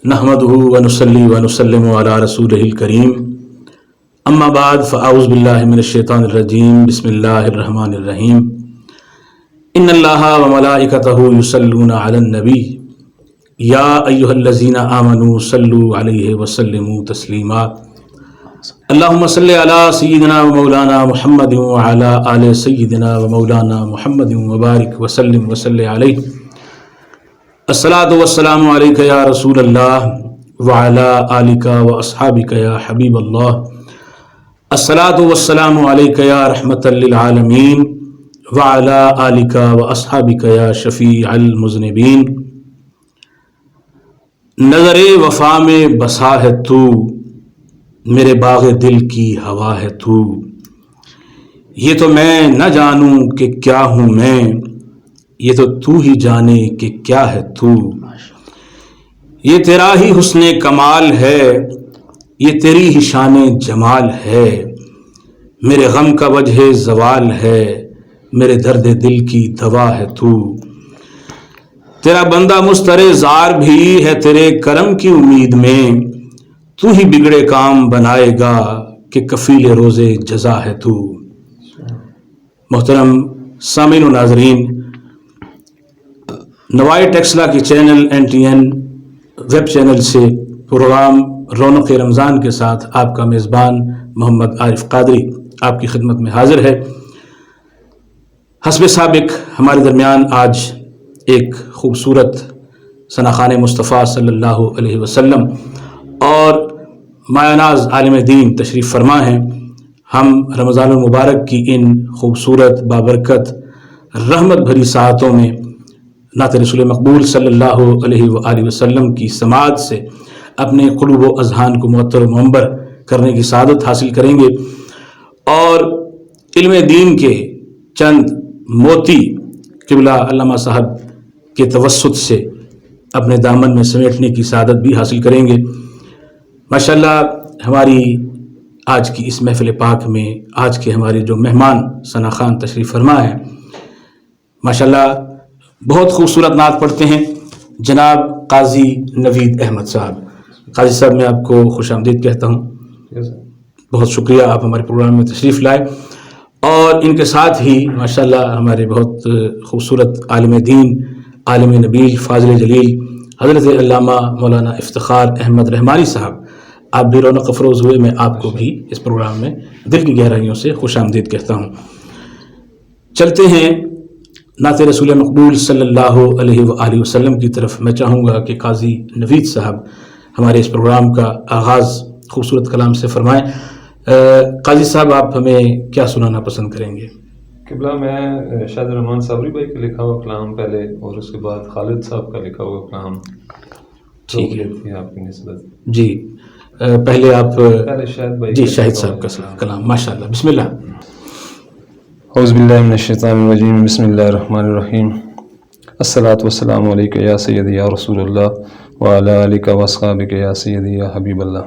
نحمده ونصلي ونسلم على رسوله الكريم اما بعد فاعوذ باللہ من الشیطان الرجیم بسم اللہ الرحمن الرحیم ان اللہ وملائکتہ یصلون علی النبی یا ایہا الذین آمنوا صلوا علیہ وسلموا تسلیما اللہم صلی علی سیدنا ومولانا محمد وعلی آل سیدنا ومولانا محمد وبارک وسلم وصلی علیہ الصلاۃ والسلام علیک یا رسول اللہ وعلی آلک واصحابک یا حبیب اللہ الصلاۃ والسلام علیک یا رحمۃ للعالمین وعلی آلک واصحابک یا شفیع المذنبین نظر وفا میں بسا ہے تو میرے باغ دل کی ہوا ہے تو یہ تو میں نہ جانوں کہ کیا ہوں میں یہ تو ہی جانے کہ کیا ہے تو یہ تیرا ہی حسن کمال ہے یہ تیری ہی شان جمال ہے میرے غم کا وجہ زوال ہے میرے درد دل کی دوا ہے تو تیرا بندہ مسترزار بھی ہے تیرے کرم کی امید میں تو ہی بگڑے کام بنائے گا کہ کفیل روز جزا ہے تو محترم سامعین و ناظرین، نوائی ٹیکسلا کی چینل NTN ویب چینل سے پروگرام رونق رمضان کے ساتھ آپ کا میزبان محمد عارف قادری آپ کی خدمت میں حاضر ہے۔ حسب سابق ہمارے درمیان آج ایک خوبصورت ثناخوان مصطفیٰ صلی اللہ علیہ وسلم اور مایہ ناز عالم دین تشریف فرما ہیں۔ ہم رمضان المبارک کی ان خوبصورت بابرکت رحمت بھری ساعتوں میں نعت رسول مقبول صلی اللہ علیہ وآلہ وسلم کی سماعت سے اپنے قلوب و اذہان کو معطر و منور کرنے کی سعادت حاصل کریں گے اور علم دین کے چند موتی قبلہ علامہ صاحب کے توسط سے اپنے دامن میں سمیٹنے کی سعادت بھی حاصل کریں گے۔ ماشاءاللہ ہماری آج کی اس محفل پاک میں آج کے ہمارے جو مہمان ثناخوان تشریف فرما ہیں، ماشاءاللہ بہت خوبصورت نعت پڑھتے ہیں جناب قاضی نوید احمد صاحب۔ قاضی صاحب میں آپ کو خوش آمدید کہتا ہوں، بہت شکریہ آپ ہمارے پروگرام میں تشریف لائے، اور ان کے ساتھ ہی ماشاءاللہ ہمارے بہت خوبصورت عالم دین عالم نبیل فاضل جلیل حضرت علامہ مولانا افتخار احمد رحمانی صاحب، آپ بھی رونق افروز ہوئے، میں آپ کو بھی اس پروگرام میں دل کی گہرائیوں سے خوش آمدید کہتا ہوں۔ چلتے ہیں نعت رسول مقبول صلی اللہ علیہ وآلہ وسلم کی طرف۔ میں چاہوں گا کہ قاضی نوید صاحب ہمارے اس پروگرام کا آغاز خوبصورت کلام سے فرمائیں۔ قاضی صاحب آپ ہمیں کیا سنانا پسند کریں گے؟ قبلہ میں شاہد الرحمان صابری بھائی کا لکھا ہوا کلام پہلے، اور اس کے بعد خالد صاحب کا لکھا ہوا کلام ٹھیک ہے آپ کی نسبت۔ جی پہلے آپ شاہد بھائی جی شاہد صاحب کا کلام، ماشاءاللہ، بسم اللہ۔ اعوذ باللہ من الشیطان الرجیم، بسم اللہ الرحمن الرحیم، الصلاۃ والسلام علیک یا سیدی یا رسول اللہ وعلی آلک واصحابک یا سیدی یا حبیب اللہ۔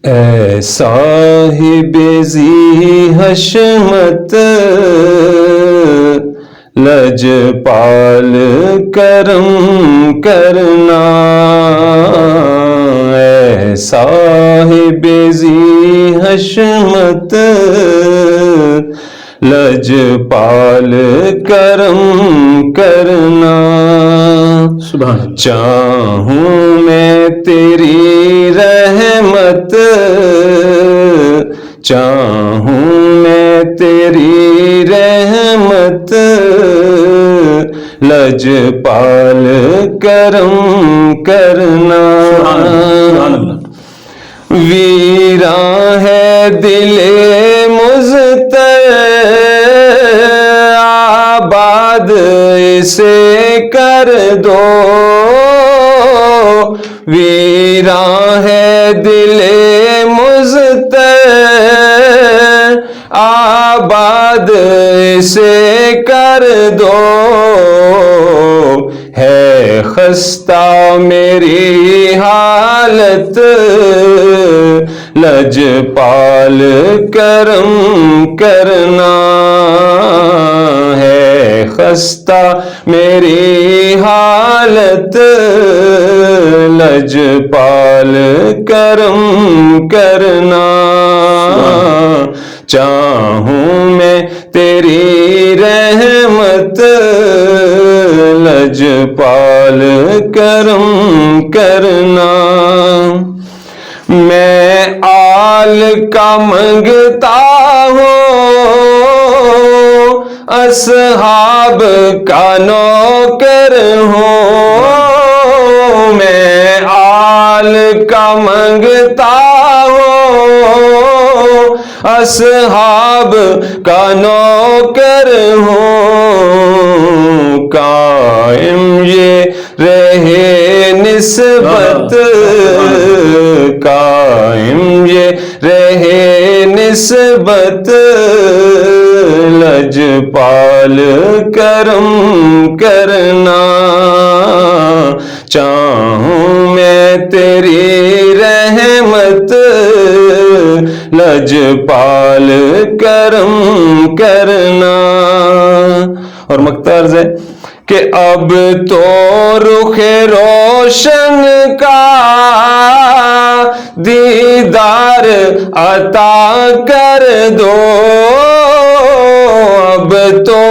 اے صاحب ذی حشمت لجپال کرم کرنا، اے صاحب ذی حشمت لجپال کرم کرنا، سبحان اللہ۔ چاہوں میں تیری رحمت، چاہوں میں تیری رحمت لجپال کرم کرنا، ویراں ہے دل مضطر آباد اسے کر دو، ویراں ہے دل مضطر آباد اسے کر دو، ہے خستہ میری حالت لجپال کرم کرنا، ہے خستہ میری حالت حالت لجپال کرم کرنا، چاہوں میں تیری رحمت لجپال کرم کرنا، میں آل کا منگتا ہوں اصحاب کا نوکر ہوں، میں آل کا منگتا ہوں اصحاب کا نوکر ہوں، قائم یہ رہے نسبت، قائم یہ رہے نسبت لجپال کرم کرنا، چاہوں میں تیری رحمت لجپال کرم کرنا۔ اور مقطع عرض ہے کہ اب تو رخ روشن کا دیدار عطا کر دو، اب تو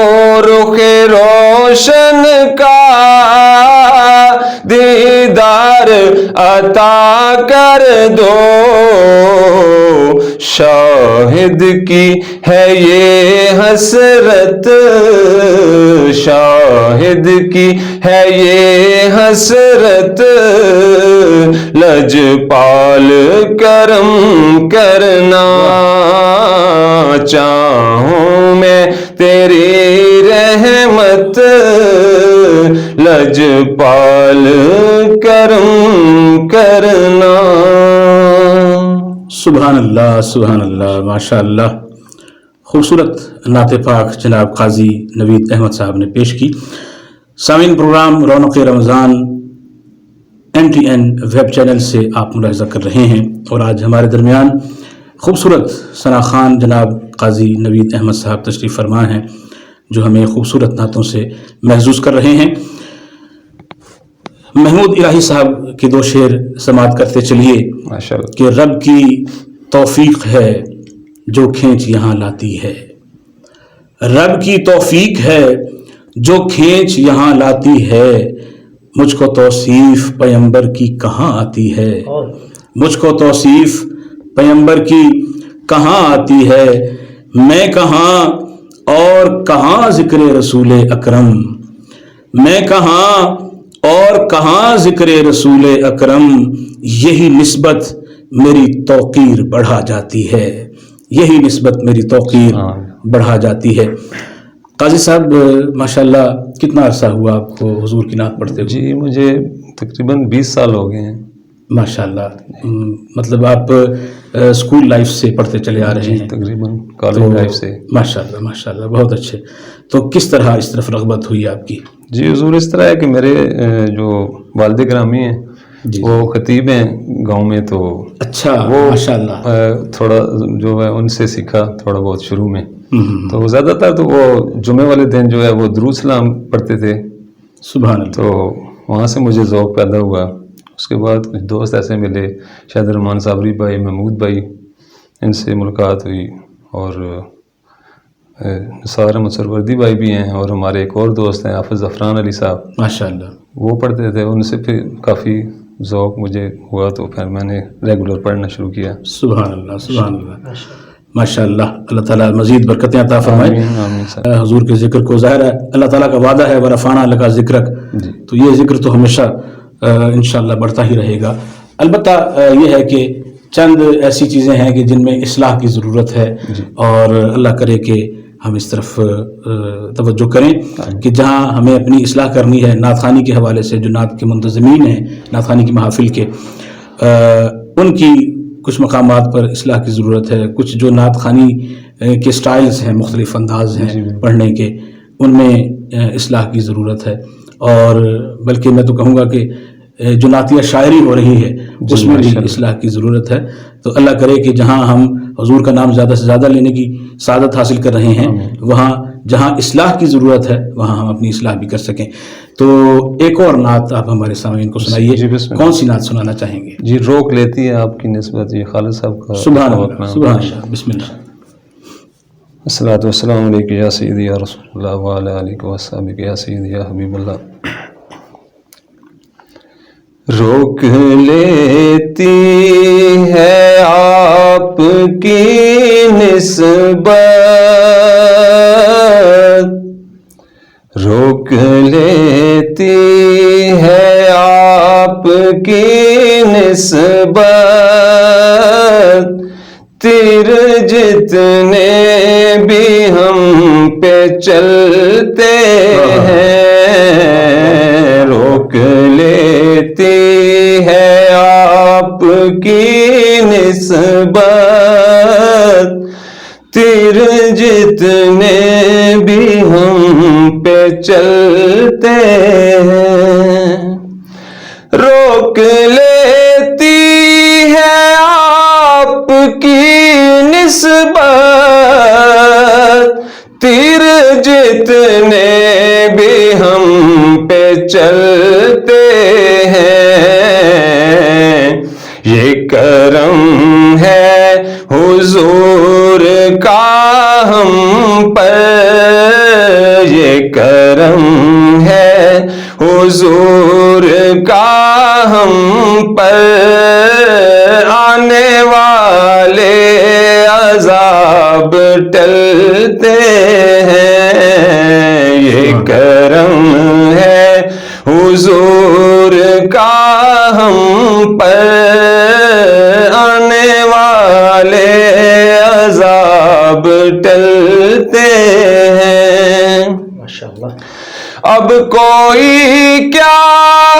رخ روشن کا دیدار عطا کر دو، شاہد کی ہے یہ حسرت، شاہد کی ہے یہ حسرت لجپال کرم کرنا، چاہوں میں تیری رحمت لجپال کرم کرنا۔ سبحان اللہ، سبحان اللہ، ماشاء اللہ۔ خوبصورت نعت پاک جناب قاضی نوید احمد صاحب نے پیش کی۔ سامعین، پروگرام رونق رمضان NTN ویب چینل سے آپ ملاحظہ کر رہے ہیں، اور آج ہمارے درمیان خوبصورت ثنا خوان جناب قاضی نوید احمد صاحب تشریف فرما ہیں، جو ہمیں خوبصورت نعتوں سے محظوظ کر رہے ہیں۔ محمود الہی صاحب کے دو شعر سماعت کرتے چلیے ماشاءاللہ۔ کہ رب کی توفیق ہے جو کھینچ یہاں لاتی ہے، رب کی توفیق ہے جو کھینچ یہاں لاتی ہے، مجھ کو توصیف پیمبر کی کہاں آتی ہے، مجھ کو توصیف پیمبر کی کہاں آتی ہے، میں کہاں اور کہاں ذکر رسول اکرم، میں کہاں اور کہاں ذکر رسول اکرم، یہی نسبت میری توقیر بڑھا جاتی ہے، یہی نسبت میری توقیر بڑھا جاتی ہے۔ قاضی صاحب، ماشاءاللہ کتنا عرصہ ہوا آپ کو حضور کی نعت پڑھتے ہوئے؟ جی مجھے تقریباً 20 سال ہو گئے ہیں۔ ماشاءاللہ، مطلب آپ اسکول لائف سے پڑھتے چلے آ رہے ہیں؟ تقریباً کالج لائف سے۔ ماشاءاللہ، ماشاءاللہ، بہت اچھے۔ تو کس طرح اس طرف رغبت ہوئی آپ کی؟ جی حضور، اس طرح ہے کہ میرے جو والد گرامی ہیں وہ خطیب ہیں گاؤں میں، تو اچھا، وہ ماشاءاللہ تھوڑا جو ہے ان سے سیکھا تھوڑا بہت شروع میں، تو زیادہ تر تو وہ جمعے والے دن جو ہے وہ درود سلام پڑھتے تھے۔ سبحان اللہ۔ تو وہاں سے مجھے ذوق پیدا ہوا۔ اس کے بعد کچھ دوست ایسے ملے، شاہد رحمان صابری بھائی، محمود بھائی، ان سے ملاقات ہوئی، اور نثار احمد سروردی بھائی بھی ہیں، اور ہمارے ایک اور دوست ہیں حافظ ظفران علی صاحب، ماشاءاللہ، وہ پڑھتے تھے۔ ان سے پھر کافی ذوق مجھے ہوا، تو پھر میں نے ریگولر پڑھنا شروع کیا۔ سبحان اللہ، سبحان اللہ، ماشاءاللہ۔ اللہ تعالیٰ مزید برکتیں عطا فرمائے آمین آمین سر۔ حضور کے ذکر کو۔ ظاہر ہے اللہ تعالیٰ کا وعدہ ہے وَرَفَعْنَا لَكَ ذِكْرَكَ، جی تو یہ ذکر تو ہمیشہ انشاءاللہ بڑھتا ہی رہے گا۔ البتہ یہ ہے کہ چند ایسی چیزیں ہیں کہ جن میں اصلاح کی ضرورت ہے، اور اللہ کرے کہ ہم اس طرف توجہ کریں کہ جہاں ہمیں اپنی اصلاح کرنی ہے، نعت خوانی کے حوالے سے جو نعت کے منتظمین ہیں، نعت خوانی کی محافل کے، ان کی کچھ مقامات پر اصلاح کی ضرورت ہے۔ کچھ جو نعت خوانی کے سٹائلز ہیں، مختلف انداز ہیں پڑھنے کے، ان میں اصلاح کی ضرورت ہے۔ اور بلکہ میں تو کہوں گا کہ جو نعتیہ شاعری ہو رہی ہے اس میں بھی اصلاح کی ضرورت ہے۔ تو اللہ کرے کہ جہاں ہم حضور کا نام زیادہ سے زیادہ لینے کی سعادت حاصل کر رہے ہیں، وہاں جہاں اصلاح کی ضرورت ہے وہاں ہم اپنی اصلاح بھی کر سکیں. تو ایک اور نعت آپ ہمارے سامعین کو سنائیے. جی بسم اللہ. کون سی نعت سنانا چاہیں گے؟ جی روک لیتی ہے آپ کی نسبت یہ خالد صاحب کا. سبحان اللہ سبحان اللہ. بسم اللہ. الصلاۃ والسلام علیک یا سیدی یا رسول اللہ وعلی آلک وصحبہ یا سیدی یا حبیب اللہ. روک لیتی ہے آپ کی نسبت، روک لیتی ہے آپ کی نسبت، تیر جتنے بھی ہم پہ چلتے ہیں، روک لیتی ہے آپ کی نسبت، تیر جتنے بھی ہم پہ چلتے ہیں، روک لیتی ہے آپ کی نسبت، تیر جتنے بھی ہم پہ چلتے ہیں، یہ کرم ہے حضور کا ہم پر، یہ کرم ہے حضور کا ہم پر، آنے والے عذاب ٹلتے ہیں، یہ کرم ہے حضور کا ہم پر، آنے والے عذاب ٹلتے ہیں. ماشاءاللہ. اب کوئی کیا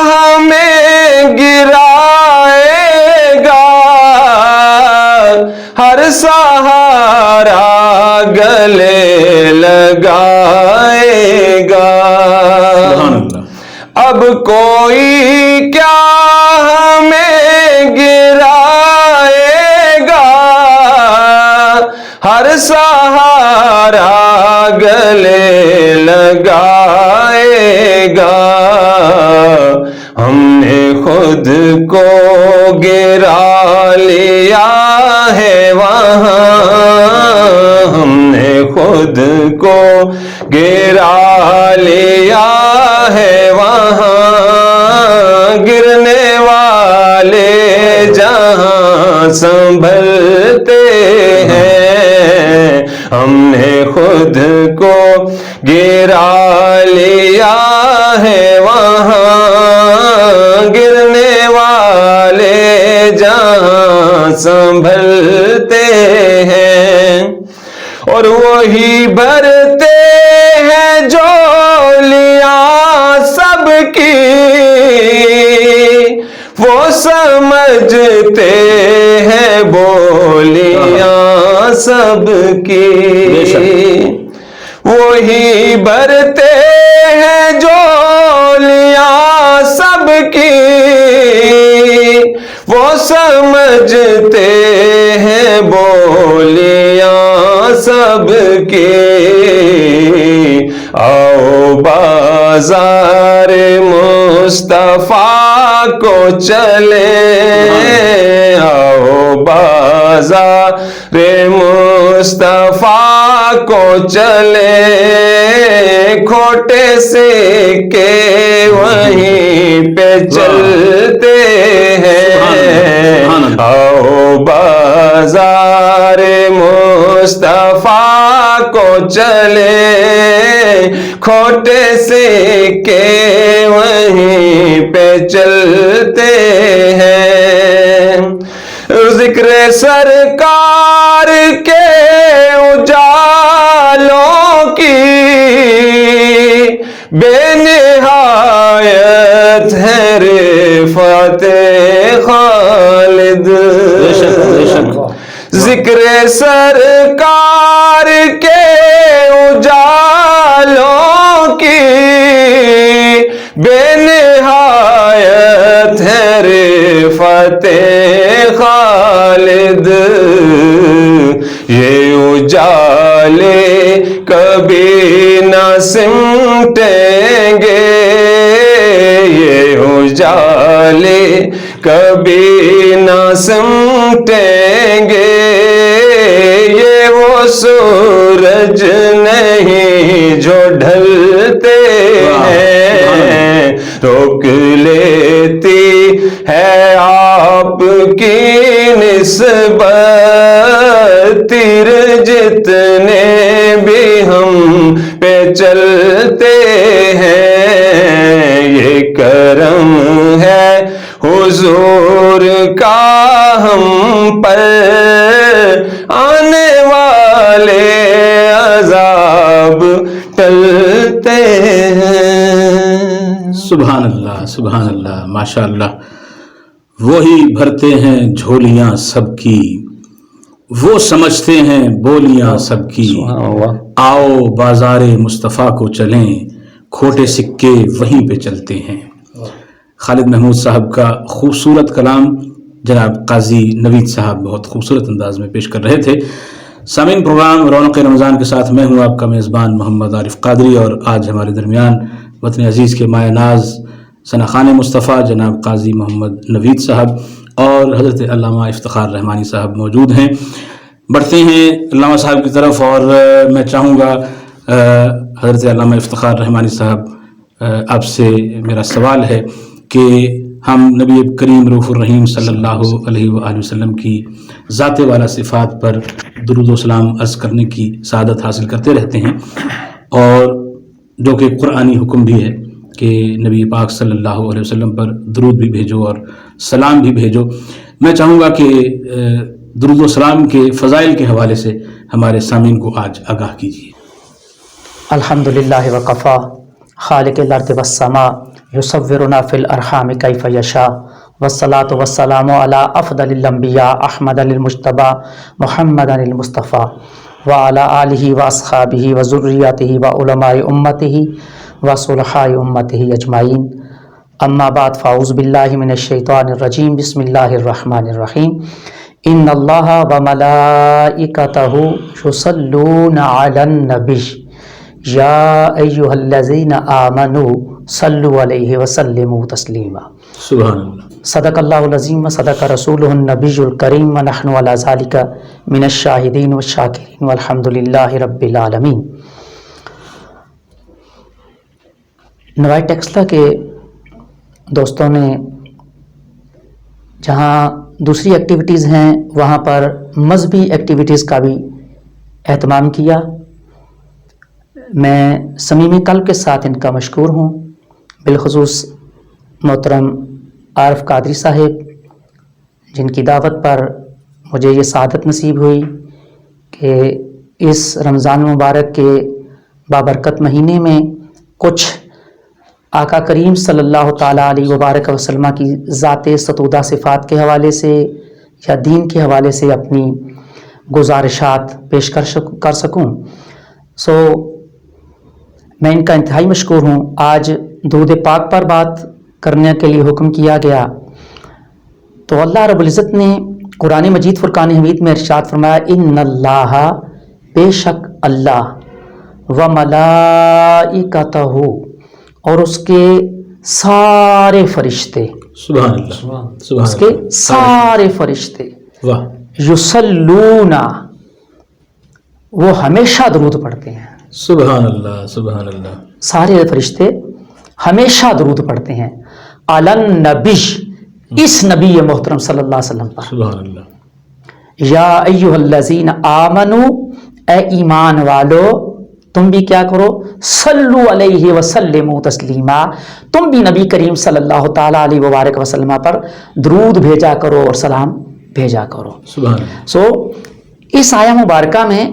ہمیں گرائے گا، ہر سہارا گلے لگائے گا. اب کوئی کیا ہمیں گرائے گا، ہر سہارا گلے لگائے گا. ہم نے خود کو گرا لیا ہے وہاں، ہم نے خود کو گرا لیا ہے وہاں، گرنے والے جہاں سنبھلتے ہیں، ہم نے خود کو گرا لیا ہے وہاں، گرنے والے جہاں سنبھلتے ہیں، اور وہی بھرتے ہیں جھولیاں سب کی، وہ سمجھتے ہیں بولیاں سب کی، وہی بھرتے ہیں جھولیاں سب کی، وہ سمجھتے ہیں بولیاں سب کی. آؤ بازار مصطفیٰ کو چلیں، آؤ بازار مصطفیٰ کو چلیں، کھوٹے سکے وہیں پہ چلتے ہیں، آؤ بازار مصطفیٰ کو چلیں، کھوٹے سکے وہیں پہ چلتے ہیں. ذکر سرکار کے اجالوں کی بے نہایت ہے رفعت خالد، ذکر سرکار کے اجالوں کی بے نہایت ہے رفعت خالد، یہ اجالے اجالے کبھی نہ سمٹیں گے، یہ اجالے کبھی نہ سمٹیں گے، یہ وہ سورج نہیں جو ڈھلتے ہیں، روک لیتی ہے آپ کی نسبت تیر جتنے بھی ہم پہ چلتے ہیں، یہ کرم ہے حضور کا ہم پر، آنے والے عذاب ٹلتے ہیں۔ سبحان اللہ، سبحان اللہ، ماشاء اللہ۔ وہی بھرتے ہیں جھولیاں سب کی، وہ سمجھتے ہیں بولیاں سب کی، سبحان اللہ۔ آؤ بازار مصطفیٰ کو چلیں، کھوٹے سکے وہیں پہ چلتے ہیں۔ خالد محمود صاحب کا خوبصورت کلام جناب قاضی نوید صاحب بہت خوبصورت انداز میں پیش کر رہے تھے۔ سامعین، پروگرام رونق رمضان کے ساتھ میں ہوں آپ کا میزبان محمد عارف قادری، اور آج ہمارے درمیان وطن عزیز کے مایہ ناز ثناخان مصطفیٰ جناب قاضی محمد نوید صاحب اور حضرت علامہ افتخار رحمانی صاحب موجود ہیں۔ بڑھتے ہیں علامہ صاحب کی طرف، اور میں چاہوں گا حضرت علامہ افتخار رحمانی صاحب آپ سے میرا سوال ہے کہ ہم نبی کریم رؤوف الرحیم صلی اللہ علیہ وآلہ وسلم کی ذات والا صفات پر درود و سلام عرض کرنے کی سعادت حاصل کرتے رہتے ہیں، اور جو کہ قرآنی حکم بھی ہے کہ نبی پاک صلی اللہ علیہ وسلم پر درود بھی بھیجو اور سلام بھی بھیجو۔ میں چاہوں گا کہ درود و سلام کے فضائل کے حوالے سے ہمارے سامعین کو آج آگاہ کیجیے۔ الحمدللہ وقفا خالق الارض والسماء یصورنا فی الارحام کیف یشاء والصلاة والسلام علی افضل الانبیاء احمد المجتبی محمد المصطفی وعلی آلہ واصحابہ وذریتہ وعلماء امتہ وصلحاء امتہ اجمعین، اما بعد فاعوذ باللہ من الشیطان الرجیم، بسم اللہ الرحمن الرحیم۔ ان اللہ وملائکتہ یصلون علی النبی یا ایہا الذین آمنوا صلوا علیہ وسلموا تسلیما۔ سبحان اللہ۔ صدق اللہ العظیم و صدق رسولہ النبی الکریم ونحن علی ذالک من الشاہدین والشاکرین والحمد للہ رب العالمین۔ نوائی ٹیکسلا کے دوستوں نے جہاں دوسری ایکٹیویٹیز ہیں وہاں پر مذہبی ایکٹیویٹیز کا بھی اہتمام کیا۔ میں صمیمی قلب کے ساتھ ان کا مشکور ہوں، بالخصوص محترم عارف قادری صاحب جن کی دعوت پر مجھے یہ سعادت نصیب ہوئی کہ اس رمضان مبارک کے بابرکت مہینے میں کچھ آقا کریم صلی اللہ تعالیٰ علیہ وبارک وسلم کی ذات ستودہ صفات کے حوالے سے یا دین کے حوالے سے اپنی گزارشات پیش کر سکوں۔ میں ان کا انتہائی مشکور ہوں۔ آج درود پاک پر بات کرنے کے لیے حکم کیا گیا تو اللہ رب العزت نے قرآن مجید فرقان حمید میں ارشاد فرمایا، ان اللہ، بے شک اللہ، و ملائکتہ، اور اس کے سارے فرشتے، سبحان اللہ، اس کے سارے فرشتے، واہ، یصلون، وہ ہمیشہ درود پڑھتے ہیں۔ سبحان اللہ، سبحان اللہ۔ سارے فرشتے ہمیشہ درود پڑھتے ہیں علی النبی، اس نبی محترم صلی اللہ علیہ وسلم پر۔ سبحان اللہ۔ یا ایہا الذین آمنوا، اے ایمان والو تم بھی کیا کرو، صلو علیہ وسلموا تسلیما، تم بھی نبی کریم صلی اللہ تعالیٰ علیہ وبارک وسلم پر درود بھیجا کرو اور سلام بھیجا کرو۔ سبحان اللہ۔ اس آیہ مبارکہ میں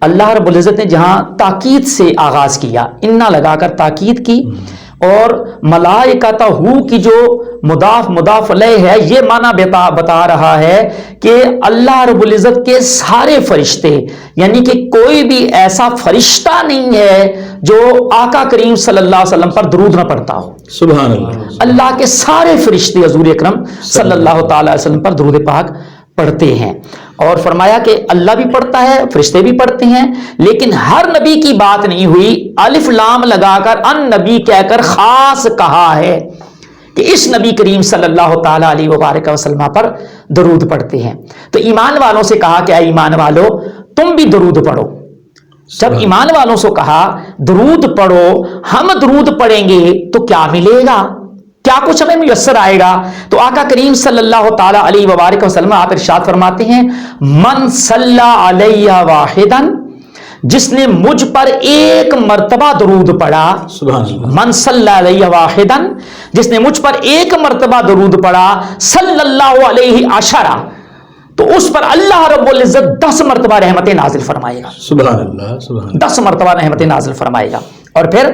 اللہ رب العزت نے جہاں تاکید سے آغاز کیا، انا لگا کر تاکید کی، اور ملائکتہ کی جو مضاف علیہ ہے یہ معنی بتا رہا ہے کہ اللہ رب العزت کے سارے فرشتے، یعنی کہ کوئی بھی ایسا فرشتہ نہیں ہے جو آقا کریم صلی اللہ علیہ وسلم پر درود نہ پڑھتا ہو۔ سبحان اللہ۔ اللہ کے سارے فرشتے حضور اکرم صلی اللہ تعالی علیہ وسلم پر درود پاک پڑھتے ہیں۔ اور فرمایا کہ اللہ بھی پڑھتا ہے، فرشتے بھی پڑھتے ہیں، لیکن ہر نبی کی بات نہیں ہوئی، الف لام لگا کر ان نبی کہہ کر خاص کہا ہے کہ اس نبی کریم صلی اللہ تعالی علیہ وبارک وسلم پر درود پڑھتے ہیں۔ تو ایمان والوں سے کہا کہ اے ایمان والو تم بھی درود پڑھو۔ جب ایمان والوں سے کہا درود پڑھو، ہم درود پڑھیں گے تو کیا ملے گا، کیا کچھ ہمیں میسر آئے گا؟ تو آقا کریم صلی اللہ تعالی علیہ وبارک وسلم آپ ارشاد فرماتے ہیں من صلی علیہ واحدا، جس نے مجھ پر ایک مرتبہ درود پڑھا، سبحان اللہ، من صلی علیہ واحدا، جس نے مجھ پر ایک مرتبہ درود پڑھا، صلی اللہ علیہ عشرہ، تو اس پر اللہ رب العزت 10 مرتبہ رحمتیں نازل فرمائے گا، سبحان اللہ، سبحان اللہ، 10 مرتبہ رحمتیں نازل فرمائے گا۔ اور پھر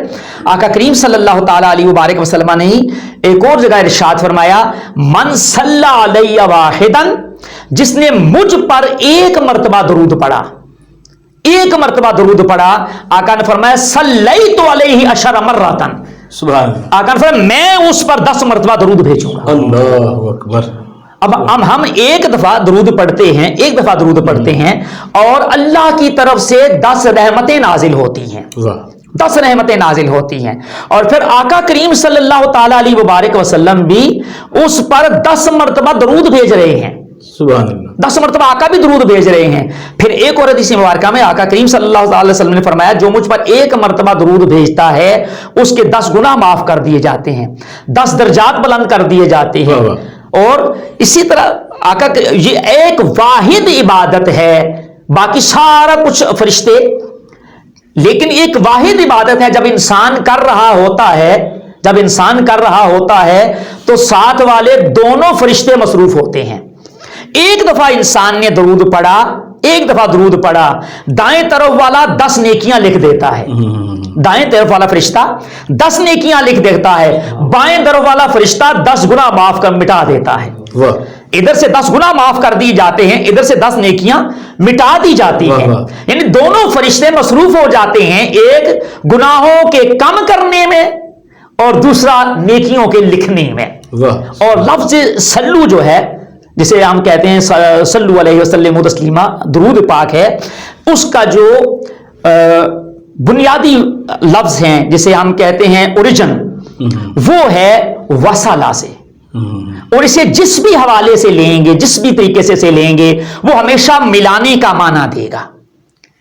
آقا کریم صلی اللہ تعالی علیہ وبارک وسلم نے ایک اور جگہ ارشاد فرمایا من صلی علیہ واحدا، جس نے مجھ پر ایک مرتبہ درود پڑھا، ایک مرتبہ درود پڑھا، آقا نے فرمایا صلیت علیہ عشر مرۃ، سبحان اللہ، آقا نے فرمایا میں اس پر 10 مرتبہ درود بھیجوں گا۔ اللہ اکبر۔ اب ہم ایک دفعہ درود پڑھتے ہیں، ایک دفعہ درود پڑھتے ہیں اور اللہ کی طرف سے 10 رحمتیں نازل ہوتی ہیں، واہ، 10 رحمتیں نازل ہوتی ہیں، اور پھر آقا کریم صلی اللہ تعالی علیہ وبارک وسلم بھی اس پر 10 مرتبہ درود بھیج رہے ہیں، سبحان اللہ، 10 مرتبہ آقا بھی درود بھیج رہے ہیں۔ پھر ایک اور حدیث مبارکہ میں آقا کریم صلی اللہ علیہ وسلم نے فرمایا جو مجھ پر ایک مرتبہ درود بھیجتا ہے اس کے 10 گناہ معاف کر دیے جاتے ہیں، 10 درجات بلند کر دیے جاتے ہیں۔ واہ، اور اسی طرح آقا یہ ایک واحد عبادت ہے، باقی سارا کچھ فرشتے، لیکن ایک واحد عبادت ہے جب انسان کر رہا ہوتا ہے، جب انسان کر رہا ہوتا ہے تو ساتھ والے دونوں فرشتے مصروف ہوتے ہیں۔ ایک دفعہ انسان نے درود پڑھا، ایک دفعہ درود پڑھا، دائیں طرف والا 10 نیکیاں لکھ دیتا ہے، دائیں طرف والا فرشتہ 10 نیکیاں لکھ دیتا ہے، بائیں طرف والا فرشتہ 10 گناہ معاف کر مٹا دیتا ہے۔ واہ، ادھر سے 10 گناہ معاف کر دی جاتے ہیں، ادھر سے 10 نیکیاں مٹا دی جاتی ہیں، یعنی دونوں فرشتے مصروف ہو جاتے ہیں، ایک گناہوں کے کم کرنے میں اور دوسرا نیکیوں کے لکھنے میں۔ واہ، اور لفظ سلو جو ہے جسے ہم کہتے ہیں صلو علیہ وسلم تسلیما، درود پاک ہے، اس کا جو بنیادی لفظ ہیں جسے ہم کہتے ہیں اوریجن، وہ ہے وصلہ سے، اور اسے جس بھی حوالے سے لیں گے، جس بھی طریقے سے لیں گے، وہ ہمیشہ ملانے کا معنی دے گا،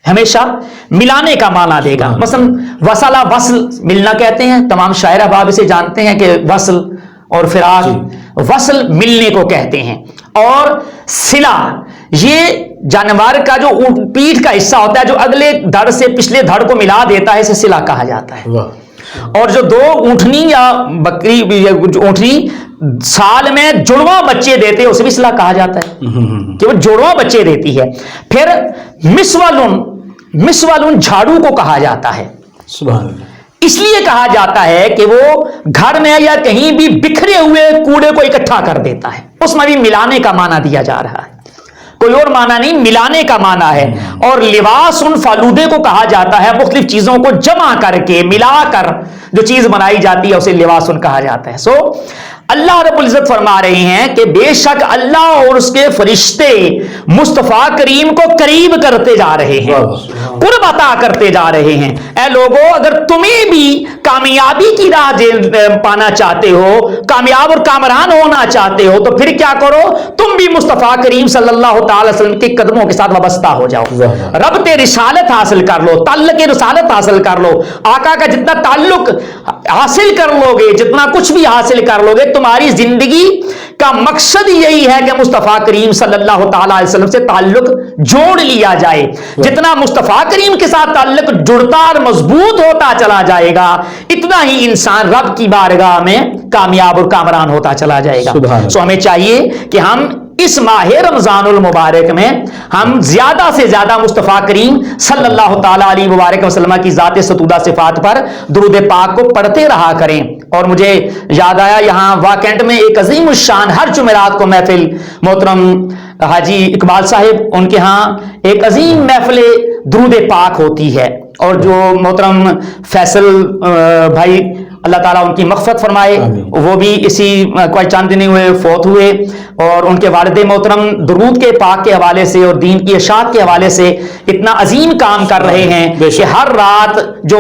ہمیشہ ملانے کا معنی دے گا۔ مثلا وصلہ، وصل ملنا کہتے ہیں، تمام شاعر احباب اسے جانتے ہیں کہ وصل اور فراق، وصل ملنے کو کہتے ہیں، اور صلہ یہ جانور کا جو پیٹھ کا حصہ ہوتا ہے جو اگلے دھڑ سے پچھلے دھڑ کو ملا دیتا ہے، اسے صلہ کہا جاتا ہے۔ واہ، اور جو 2 اونٹنی یا بکری، اونٹنی سال میں جڑواں بچے دیتے ہیں اسے بھی صلہ کہا جاتا ہے کہ وہ جڑواں بچے دیتی ہے۔ پھر مسولن جھاڑو کو کہا جاتا ہے، سبحان اللہ، اس لیے کہا جاتا ہے کہ وہ گھر میں یا کہیں بھی بکھرے ہوئے کوڑے کو اکٹھا کر دیتا ہے، اس میں بھی ملانے کا معنی دیا جا رہا ہے، کوئی اور معنی نہیں، ملانے کا معنی ہے۔ اور لباس فالودے کو کہا جاتا ہے، مختلف چیزوں کو جمع کر کے ملا کر جو چیز بنائی جاتی ہے اسے لباس کہا جاتا ہے۔ سو اللہ رب العزت فرما رہے ہیں کہ بے شک اللہ اور اس کے فرشتے مصطفیٰ کریم کو قریب کرتے جا رہے ہیں، قرب عطا کرتے جا رہے ہیں۔ اے لوگوں، اگر تمہیں بھی کامیابی کی راہ پانا چاہتے ہو، کامیاب اور کامران ہونا چاہتے ہو، تو پھر کیا کرو، تم بھی مصطفیٰ کریم صلی اللہ تعالی وسلم کے قدموں کے ساتھ وابستہ ہو جاؤ، ربط رسالت حاصل کر لو، تعلق رسالت حاصل کر لو، آقا کا جتنا تعلق حاصل کر لو گے، جتنا کچھ بھی حاصل کر لو گے، تمہاری زندگی کا مقصد یہی ہے کہ مصطفیٰ کریم صلی اللہ تعالی علیہ وسلم سے تعلق جوڑ لیا جائے۔ جتنا مصطفیٰ کریم کے ساتھ تعلق جڑتا اور مضبوط ہوتا چلا جائے گا، اتنا ہی انسان رب کی بارگاہ میں کامیاب اور کامران ہوتا چلا جائے گا۔ سو ہمیں چاہیے کہ ہم اس ماہ رمضان المبارک میں ہم زیادہ سے زیادہ مصطفیٰ کریم صلی اللہ تعالی علیہ وبارک وسلم کی ذات ستودہ صفات پر درود پاک کو پڑھتے رہا کریں۔ اور مجھے یاد آیا یہاں واکنڈ میں ایک عظیم الشان ہر جمعرات کو محفل، محترم حاجی اقبال صاحب ان کے ہاں ایک عظیم محفل درود پاک ہوتی ہے، اور جو محترم فیصل بھائی اللہ تعالیٰ ان کی مغفرت فرمائے، وہ بھی اسی کوئی چند دن ہوئے فوت ہوئے، اور ان کے والد محترم درود کے پاک کے حوالے سے اور دین کی اشاعت کے حوالے سے اتنا عظیم کام کر رہے ہیں کہ ہر رات جو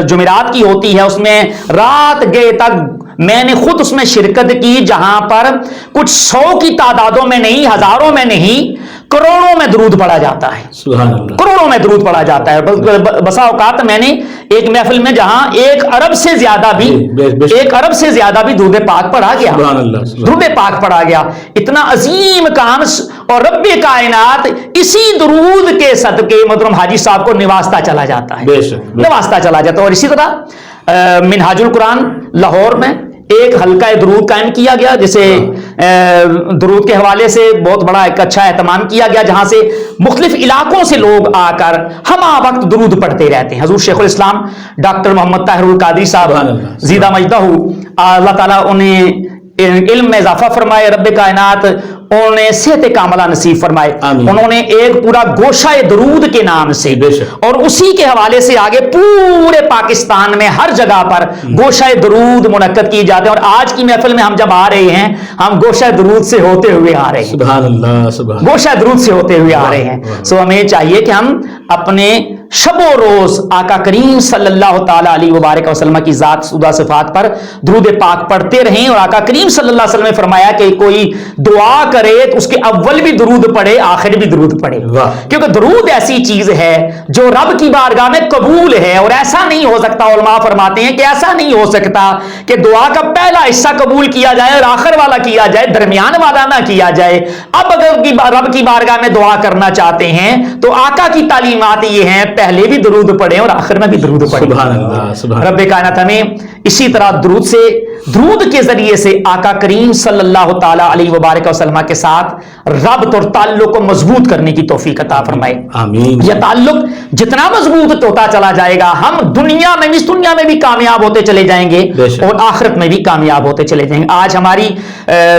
جمعرات کی ہوتی ہے اس میں رات گئے تک میں نے خود اس میں شرکت کی، جہاں پر کچھ 100 کی تعدادوں میں نہیں، ہزاروں میں نہیں، کروڑوں میں درود پڑھا جاتا ہے، سبحان اللہ، کروڑوں میں درود پڑھا جاتا ہے۔ بسا اوقات میں نے ایک محفل میں جہاں 1 ارب سے زیادہ بھی 1 ارب سے زیادہ بھی درود پاک پڑھا گیا، سبحان اللہ، درود پاک پڑھا گیا، اتنا عظیم کام، اور رب کائنات اسی درود کے صدقے محترم حاجی صاحب کو نوازتا چلا جاتا ہے، بے شک، نوازتا چلا جاتا ہے۔ اور اسی طرح منہاج القرآن لاہور میں ایک حلقہ درود قائم کیا گیا، جسے درود کے حوالے سے بہت بڑا ایک اچھا اہتمام کیا گیا، جہاں سے مختلف علاقوں سے لوگ آ کر ہمہ وقت درود پڑھتے رہتے ہیں۔ حضور شیخ الاسلام ڈاکٹر محمد طاہر القادری صاحب زیدہ مجدہ اللہ تعالیٰ انہیں علم میں اضافہ فرمائے، رب کائنات انہوں نے صحت کاملہ نصیب فرمائے، انہوں نے ایک پورا گوشہ درود کے نام سے اور اسی کے حوالے سے آگے پورے پاکستان میں ہر جگہ پر گوشہ درود منعقد کی جاتے ہیں، اور آج کی محفل میں ہم جب آ رہے ہیں ہم گوشہ درود سے ہوتے ہوئے آ رہے ہیں، سبحان اللہ، سبحان گوشہ درود سے ہوتے ہوئے آ رہے ہیں۔ سو ہمیں چاہیے کہ ہم اپنے شب و روز آقا کریم صلی اللہ تعالی علیہ وبارک وسلم کی ذات سودہ صفات پر درود پاک پڑھتے رہیں، اور آقا کریم صلی اللہ علیہ وسلم نے فرمایا کہ کوئی دعا کرے تو اس کے اول بھی درود پڑھے، آخر بھی درود پڑھے، کیونکہ درود ایسی چیز ہے جو رب کی بارگاہ میں قبول ہے، اور ایسا نہیں ہو سکتا، علماء فرماتے ہیں کہ ایسا نہیں ہو سکتا کہ دعا کا پہلا حصہ قبول کیا جائے اور آخر والا کیا جائے، درمیان والا نہ کیا جائے۔ اب اگر رب کی بارگاہ میں دعا کرنا چاہتے ہیں تو آقا کی تعلیمات یہ ہیں، پہلے بھی درود پڑھیں اور آخر میں بھی درود پڑھیں۔ سبحان اللہ، سبحان رب کائنات ہمیں اسی طرح درود کے ذریعے سے آقا کریم صلی اللہ تعالی علیہ وبارک وسلم کے ساتھ ربط اور تعلق کو مضبوط کرنے کی توفیق عطا فرمائے، آمین۔ یہ تعلق جتنا مضبوط ہوتا چلا جائے گا، ہم دنیا میں بھی، اس دنیا میں بھی کامیاب ہوتے چلے جائیں گے اور آخرت میں بھی کامیاب ہوتے چلے جائیں گے۔ آج ہماری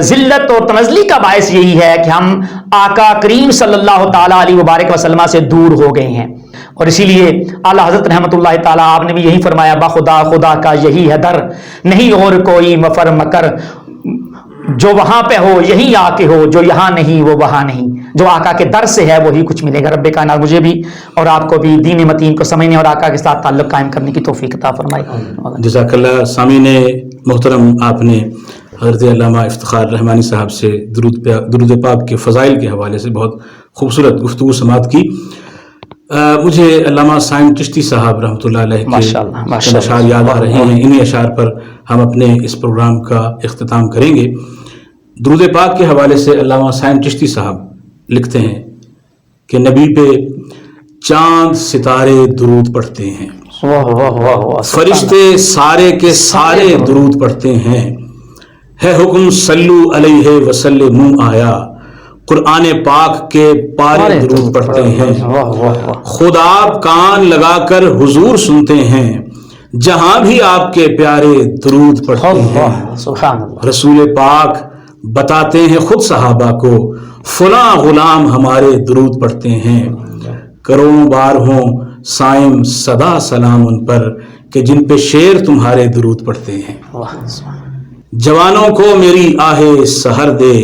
ذلت اور تنزلی کا باعث یہی ہے کہ ہم آقا کریم صلی اللہ تعالی علیہ وبارک وسلم سے دور ہو گئے ہیں، اور اسی لیے اعلیٰ حضرت رحمۃ اللہ تعالیٰ آپ نے بھی یہی فرمایا، بخدا خدا کا یہی ہے در، نہیں اور کوئی مفر مکر، جو وہاں پہ ہو یہی آ کے ہو، جو یہاں نہیں وہ وہاں نہیں، جو آقا کے در سے ہے وہی کچھ ملے گا۔ رب کائنات مجھے بھی اور آپ کو بھی دین متین کو سمجھنے اور آقا کے ساتھ تعلق قائم کرنے کی توفیق عطا فرمائے۔ جزاک اللہ۔ سامعین محترم، آپ نے حضرت علامہ افتخار رحمانی صاحب سے درود پاک کے فضائل کے حوالے سے بہت خوبصورت گفتگو سماعت کی۔ مجھے علامہ سائم چشتی صاحب رحمۃ اللہ علیہ کے اشعار یاد آ رہے ہیں، انہی اشعار پر ہم اپنے اس پروگرام کا اختتام کریں گے۔ درود پاک کے حوالے سے علامہ سائم چشتی صاحب لکھتے ہیں کہ نبی پہ چاند ستارے درود پڑھتے ہیں، فرشتے سارے کے سارے درود پڑھتے ہیں، ہے حکم صلو علیہ وسلم آیا، قرآن پاک کے پارے درود پڑھتے ہیں، خود آپ کان لگا کر حضور سنتے ہیں، جہاں بھی آپ کے پیارے درود پڑھتے ہیں، رسول پاک بتاتے ہیں خود صحابہ کو، فلاں غلام ہمارے درود پڑھتے ہیں، کروڑوں بار ہوں سائم صدا سلام ان پر، کہ جن پہ شیر تمہارے درود پڑھتے ہیں، جوانوں کو میری آہ سحر دے،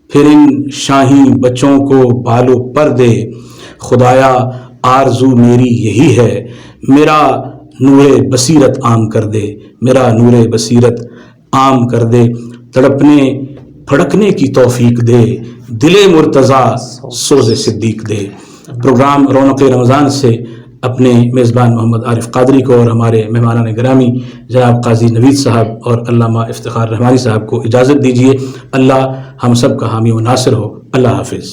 پھر ان شاہی بچوں کو بالو پر دے، خدایا آرزو میری یہی ہے، میرا نور بصیرت عام کر دے، میرا نور بصیرت عام کر دے، تڑپنے پھڑکنے کی توفیق دے، دل مرتضیٰ سوز صدیق دے۔ پروگرام رونق رمضان سے اپنے میزبان محمد عارف قادری کو اور ہمارے مہمانان گرامی جناب قاضی نوید صاحب اور علامہ افتخار رحمانی صاحب کو اجازت دیجیے۔ اللہ ہم سب کا حامی و ناصر ہو۔ اللہ حافظ۔